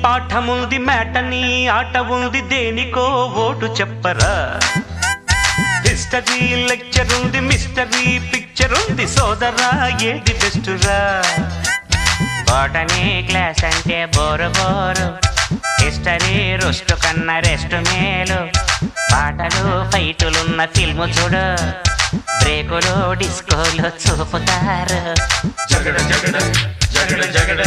పాఠముంది matinee ఆట ఉంది దేనికో ఓటు చెప్పరా హిస్టరీ లెక్చర్ ఉంది మిస్టరీ పిక్చర్ ఉంది సోదరా ఏది బెస్టురా బోటనీ క్లాస్ అంటే బోరు బోరు హిస్టరీ రుస్టు కన్నా రెస్ట్ మేలు పాటలు ఫైటులున్న ఫిల్ము చూడు బ్రేకులు డిస్కోలు చూపుతారు జగడ జగడ జగడ జగడ